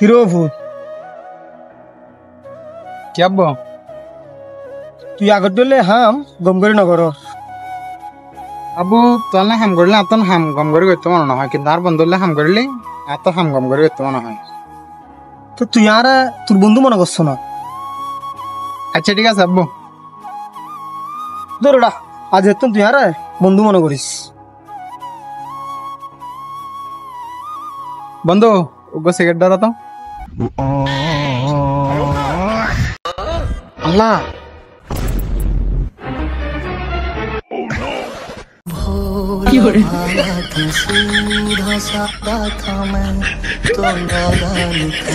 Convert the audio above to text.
কিরো ভূত কি আব্বু তুই আগত দিলে হাম গম করে নগর আব্বু তাহলে হাম করলে এত হাম গম করে করতে মনে হয় কিন্তু আর বন্ধু হলে হাম করলে এত হাম গম করে করতে মনে হয়। তো তুই আর তোর বন্ধু মনে করছো না। আচ্ছা ঠিক আছে আব্বু। ধরোটা আজ এত তুই আর বন্ধু মনে করিস। বন্ধু ওগো সিগারেট দাও তো। আল্লাহ सीधा सादा था मैं तो नादान था।